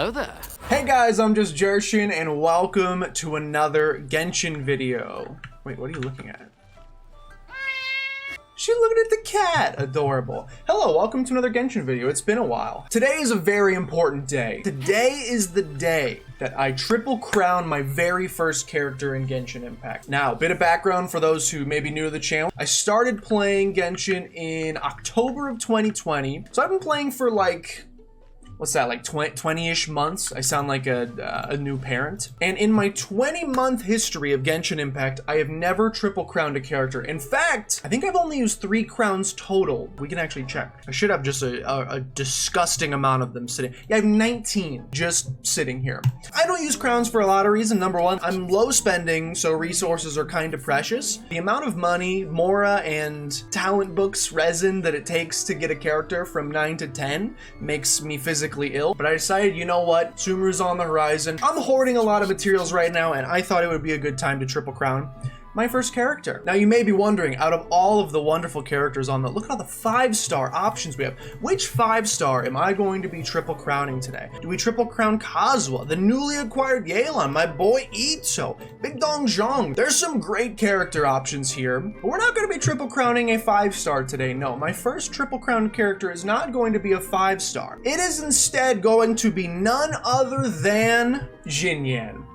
Hello there. Hey guys, I'm just Genshin and welcome to another Genshin video. Wait, what are you looking at? She's looking at the cat. Adorable. Hello, welcome to another Genshin video. It's been a while. Today is a very important day. Today is the day that I triple crown my very first character in Genshin Impact. Now, a bit of background for those who may be new to the channel. I started playing Genshin in October of 2020. So I've been playing for like, what's that, like 20-ish months? I sound like a new parent. And in my 20-month history of Genshin Impact, I have never triple crowned a character. In fact, I think I've only used 3 crowns total. We can actually check. I should have just a disgusting amount of them sitting. Yeah, I have 19 just sitting here. I don't use crowns for a lot of reasons. Number one, I'm low spending, so resources are kind of precious. The amount of money, Mora, and talent books resin that it takes to get a character from 9 to 10 makes me physically ill, but I decided, you know what, Sumeru's on the horizon. I'm hoarding a lot of materials right now, and I thought it would be a good time to triple crown my first character. Now you may be wondering, out of all of the wonderful characters on the, look at all the 5-star options we have. Which 5-star am I going to be triple crowning today? Do we triple crown Kazuha, the newly acquired Yelan, my boy Itto, Big Dong Zhang? There's some great character options here, but we're not going to be triple crowning a 5-star today. No, my first triple crowned character is not going to be a 5-star. It is instead going to be none other than Xinyan.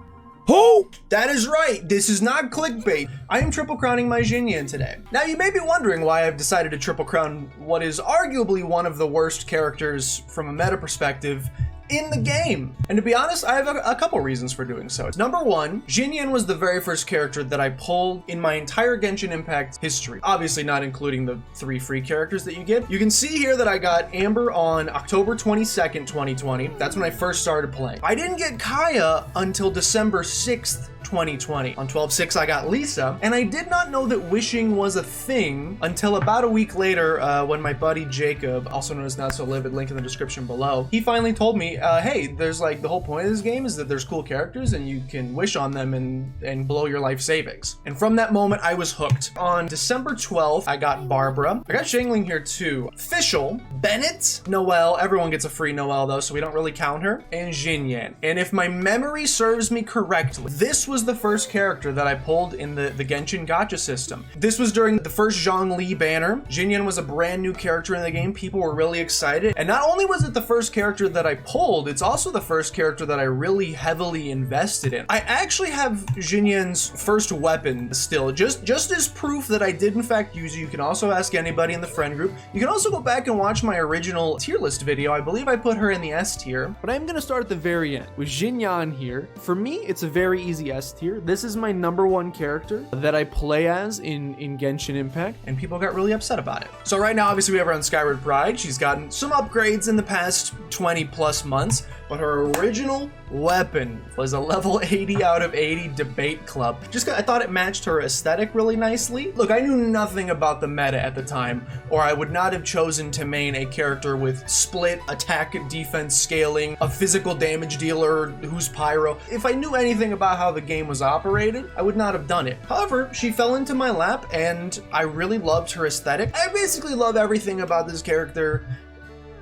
Who? That is right, this is not clickbait. I am triple crowning my Xinyan today. Now you may be wondering why I've decided to triple crown what is arguably one of the worst characters from a meta perspective in the game. And to be honest, I have a couple reasons for doing so. Number one, Xinyan was the very first character that I pulled in my entire Genshin Impact history. Obviously not including the 3 free characters that you get. You can see here that I got Amber on October 22nd, 2020. That's when I first started playing. I didn't get Kaya until December 6th, 2020. On 12/6 I got Lisa, and I did not know that wishing was a thing until about a week later when my buddy Jacob, also known as Not So Livid, link in the description below, he finally told me, hey, there's like, the whole point of this game is that there's cool characters and you can wish on them and blow your life savings. And from that moment I was hooked. On December 12th I got Barbara. I got Shangling here too. Fischl, Bennett, Noelle, everyone gets a free Noelle though, so we don't really count her, and Xinyan. And if my memory serves me correctly, this was the first character that I pulled in the Genshin gacha system. This was during the first Zhongli banner. Xinyan was a brand new character in the game. People were really excited. And not only was it the first character that I pulled, it's also the first character that I really heavily invested in. I actually have Xinyan's first weapon still, just as proof that I did in fact use it. You can also ask anybody in the friend group. You can also go back and watch my original tier list video. I believe I put her in the S tier. But I'm gonna start at the very end with Xinyan here. For me, it's a very easy S tier. This is my number 1 character that I play as in Genshin Impact, and people got really upset about it. So right now, obviously we have her on Skyward Pride. She's gotten some upgrades in the past 20 plus months, but her original weapon was a level 80 out of 80 debate club. Just 'cause I thought it matched her aesthetic really nicely. Look, I knew nothing about the meta at the time, or I would not have chosen to main a character with split attack and defense scaling, a physical damage dealer who's pyro. If I knew anything about how the game was operated, I would not have done it. However, she fell into my lap and I really loved her aesthetic. I basically love everything about this character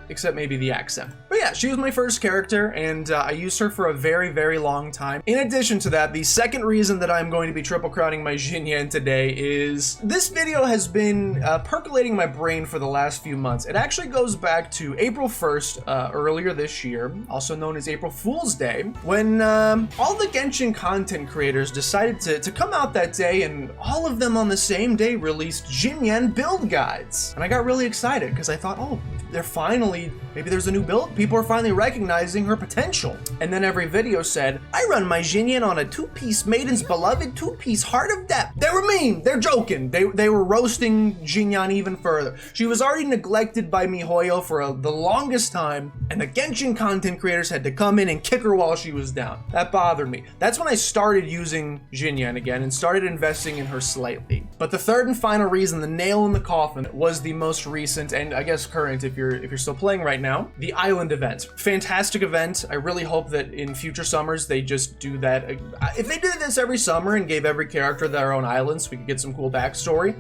except maybe the accent. But yeah, she was my first character, and I used her for a very, very long time. In addition to that, the second reason that I'm going to be triple crowning my Xinyan today is this video has been percolating my brain for the last few months. It actually goes back to April 1st, earlier this year, also known as April Fool's Day, when all the Genshin content creators decided to come out that day, and all of them on the same day released Xinyan build guides. And I got really excited because I thought, oh, they're finally, maybe there's a new build. People are finally recognizing her potential. And then every video said, I run my Xinyan on a 2-piece Maiden's Beloved 2-piece Heart of Depth. They were mean, they're joking. They were roasting Xinyan even further. She was already neglected by MiHoYo for the longest time, and the Genshin content creators had to come in and kick her while she was down. That bothered me. That's when I started using Xinyan again and started investing in her slightly. But the third and final reason, the nail in the coffin, was the most recent, and I guess current if you're still playing right now, the Island event. Fantastic event. I really hope that in future summers they just do that. If they did this every summer and gave every character their own island so we could get some cool backstory,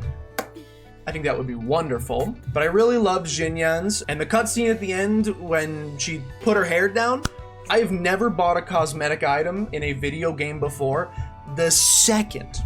I think that would be wonderful. But I really loved Xinyan's, and the cutscene at the end when she put her hair down, I have never bought a cosmetic item in a video game before. The second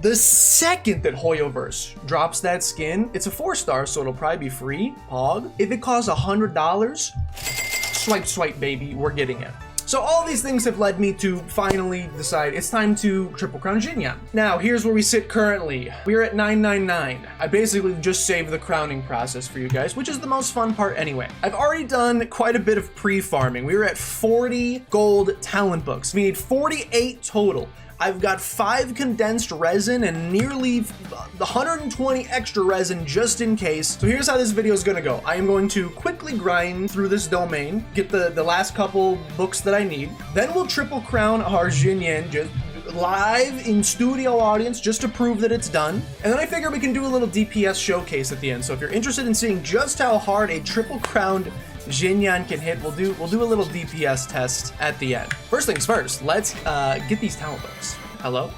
that Hoyoverse drops that skin, it's a 4-star, so it'll probably be free, pog. If it costs $100, swipe, baby, we're getting it. So all these things have led me to finally decide it's time to triple crown Jinyan. Now, here's where we sit currently. We're at 999. I basically just saved the crowning process for you guys, which is the most fun part anyway. I've already done quite a bit of pre-farming. We were at 40 gold talent books. We need 48 total. I've got 5 condensed resin and nearly 120 extra resin just in case. So here's how this video is gonna go. I am going to quickly grind through this domain, get the last couple books that I need. Then we'll triple crown our Jinyan just live in studio audience just to prove that it's done. And then I figure we can do a little DPS showcase at the end. So if you're interested in seeing just how hard a triple crowned Jinyan can hit, we'll do a little DPS test at the end. First things first, let's get these talent books. Hello?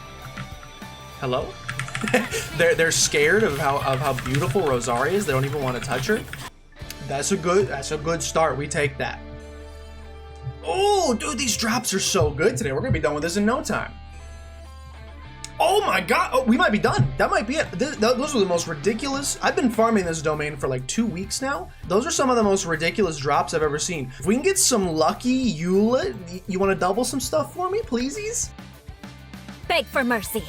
they're scared of how beautiful Rosaria is. They don't even want to touch her. That's a good start. We take that. Oh, dude, these drops are so good today. We're gonna be done with this in no time. Oh my god, oh, we might be done. That might be it. Those were the most ridiculous. I've been farming this domain for like 2 weeks now. Those are some of the most ridiculous drops I've ever seen. If we can get some lucky Eula, you want to double some stuff for me, pleasies? Beg for mercy.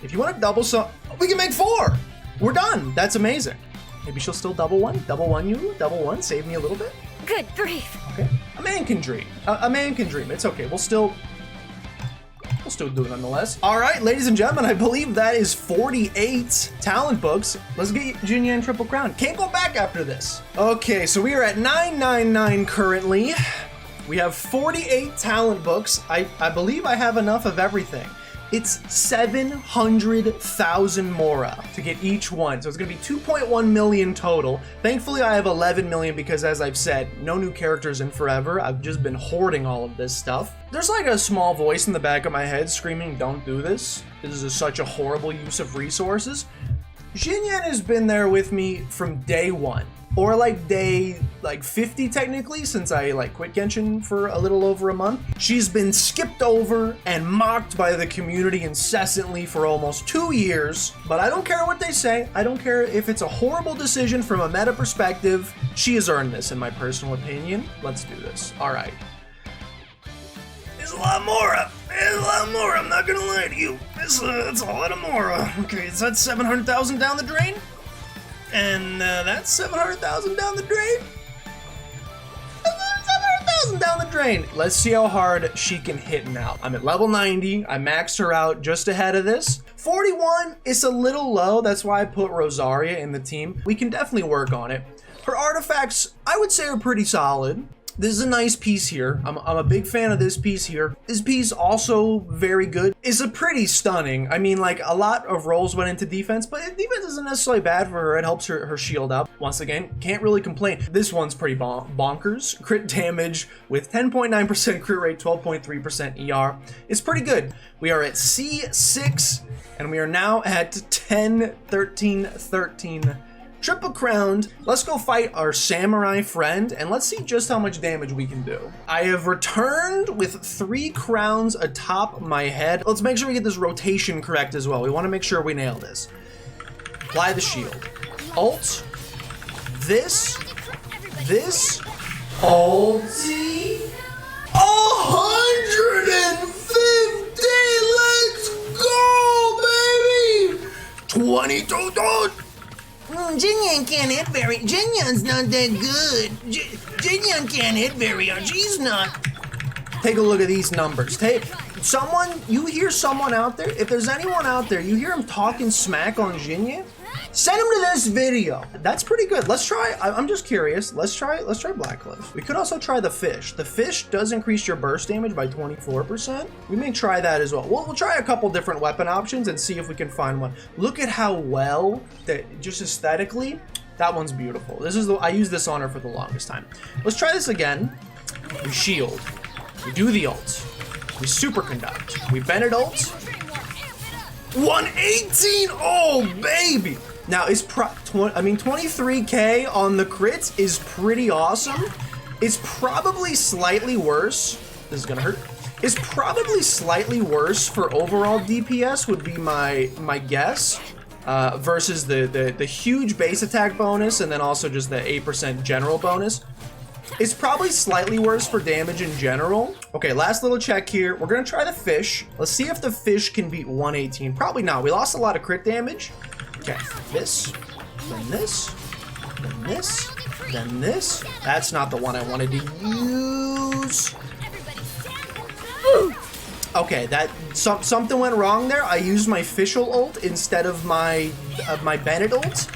If you want to double some, we can make 4. We're done. That's amazing. Maybe she'll still double one Eula, double one, save me a little bit. Good grief. Okay, a man can dream. A man can dream. It's okay. We'll still do it nonetheless. All right, ladies and gentlemen, I believe that is 48 talent books. Let's get Jinyan triple crown. Can't go back after this. Okay, so we are at 999 currently. We have 48 talent books. I believe I have enough of everything. It's 700,000 Mora to get each one. So it's gonna be 2.1 million total. Thankfully, I have 11 million because, as I've said, no new characters in forever. I've just been hoarding all of this stuff. There's like a small voice in the back of my head screaming, don't do this. This is such a horrible use of resources. Jinyan has been there with me from day 1. Or like day 50 technically, since I quit Genshin for a little over a month. She's been skipped over and mocked by the community incessantly for almost 2 years, but I don't care what they say. I don't care if it's a horrible decision from a meta perspective. She has earned this in my personal opinion. Let's do this. All right. There's a lot more. I'm not gonna lie to you. It's a lot of Mora. Okay, is that 700,000 down the drain? And that's 700,000 down the drain. 700,000 down the drain. Let's see how hard she can hit now. I'm at level 90. I maxed her out just ahead of this. 41 is a little low. That's why I put Rosaria in the team. We can definitely work on it. Her artifacts, I would say, are pretty solid. This is a nice piece here. I'm a big fan of this piece here. This piece also very good. It's a pretty stunning. I mean, a lot of rolls went into defense, but defense isn't necessarily bad for her. It helps her shield up. Once again, can't really complain. This one's pretty bonkers. Crit damage with 10.9% crit rate, 12.3% ER. It's pretty good. We are at C6, and we are now at 10, 13, 13. Triple crowned. Let's go fight our samurai friend and let's see just how much damage we can do. I have returned with 3 crowns atop my head. Let's make sure we get this rotation correct as well. We want to make sure we nail this. Apply the shield. Ult. This. Ulti. 150. Let's go, baby. 22. Jinyan can't hit very. Jinyan's not that good. Jinyan can't hit very hard. She's not. Take a look at these numbers. You hear someone out there? If there's anyone out there, you hear him talking smack on Jinyan? Send him to this video. That's pretty good. Let's try. I'm just curious. Let's try Blackcliff. We could also try the fish. The fish does increase your burst damage by 24%. We may try that as well. We'll try a couple different weapon options and see if we can find one. Look at how well that just aesthetically, that one's beautiful. I used this on her for the longest time. Let's try this again. We shield. We do the ult. We super conduct. We Bennett ult. 118. Oh baby. Now, 23k on the crits is pretty awesome. It's probably slightly worse. This is gonna hurt. It's probably slightly worse for overall DPS would be my guess, versus the huge base attack bonus and then also just the 8% general bonus. It's probably slightly worse for damage in general. Okay, last little check here. We're gonna try the fish. Let's see if the fish can beat 118. Probably not. We lost a lot of crit damage. Okay, this, then this, then this, then this. That's not the one I wanted to use. Okay, something went wrong there. I used my Fischl ult instead of my Bennett ult.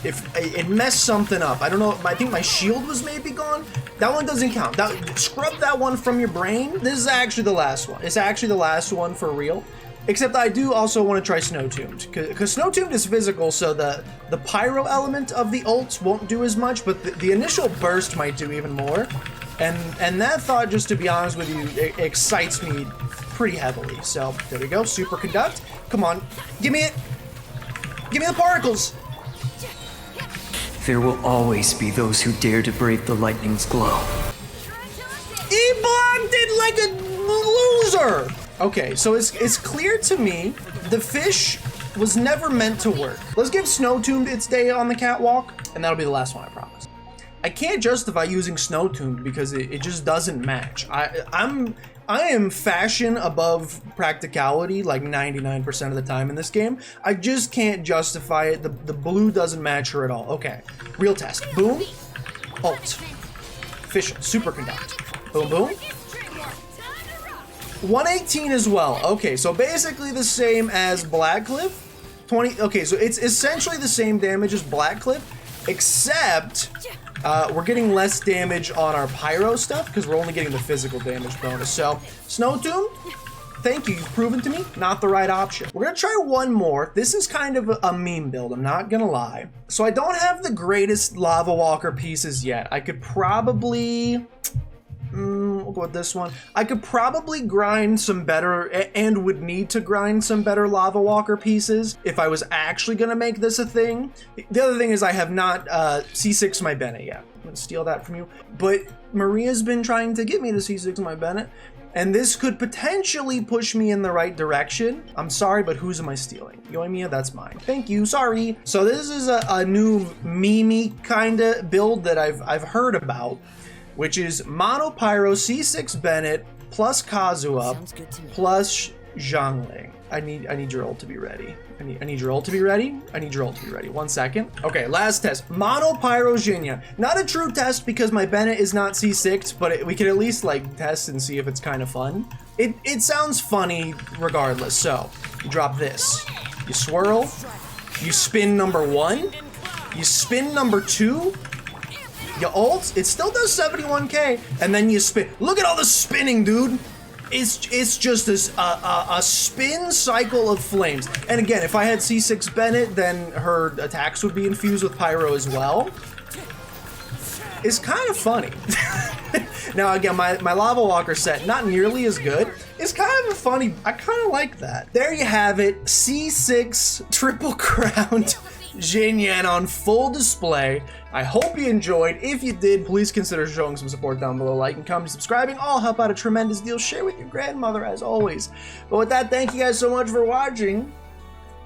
If it messed something up, I don't know. I think my shield was maybe gone. That one doesn't count. Scrub that one from your brain. This is actually the last one. It's actually the last one for real. Except I do also want to try Snow Tuned, because Snow Tuned is physical, so the pyro element of the ults won't do as much, but the initial burst might do even more. And that thought, just to be honest with you, it excites me pretty heavily. So there we go. Super Conduct. Come on, give me it. Give me the particles. There will always be those who dare to brave the lightning's glow. He blocked it like a loser! Okay, so it's clear to me the fish was never meant to work. Let's give Snow Tuned its day on the catwalk, and that'll be the last one, I promise. I can't justify using Snow Tuned because it just doesn't match. I am fashion above practicality like 99% of the time in this game. I just can't justify it. The blue doesn't match her at all. Okay, real test. Boom, ult, Fischl, Super Conduct. Boom, boom. 118 as well. Okay, so basically the same as Blackcliff. 20. Okay, so it's essentially the same damage as Blackcliff, except we're getting less damage on our pyro stuff because we're only getting the physical damage bonus. So, Snow Tuned, thank you. You've proven to me not the right option. We're gonna try one more. This is kind of a meme build, I'm not gonna lie. So I don't have the greatest Lava Walker pieces yet. I could probably... we'll go with this one. I could probably grind some better, and would need to grind some better Lava Walker pieces if I was actually gonna make this a thing. The other thing is I have not C6 my Bennett yet. I'm gonna steal that from you. But Maria's been trying to get me to C6 my Bennett, and this could potentially push me in the right direction. I'm sorry, but whose am I stealing? Yoimiya, that's mine. Thank you, sorry. So this is a new meme kinda build that I've heard about, which is Mono Pyro C6 Bennett plus Kazuha plus Zhangling. I need your ult to be ready. I need your ult to be ready. I need your ult to be ready. 1 second. Okay, last test. Mono Pyro Jinya. Not a true test because my Bennett is not C6, but we can at least like test and see if it's kind of fun. It sounds funny regardless. So you drop this. You swirl. You spin number 1. You spin number 2. You ult, it still does 71k, and then you spin. Look at all the spinning, dude. It's just this a spin cycle of flames. And again, if I had C6 Bennett, then her attacks would be infused with pyro as well. It's kind of funny. Now again, my Lava Walker set, not nearly as good. It's kind of funny. I kind of like that. There you have it, C6 triple crowned Jin Yan on full display. I hope you enjoyed. If you did, please consider showing some support down below. Like and comment, subscribing, all help out a tremendous deal. Share with your grandmother as always. But with that, thank you guys so much for watching.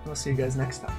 I'll see you guys next time.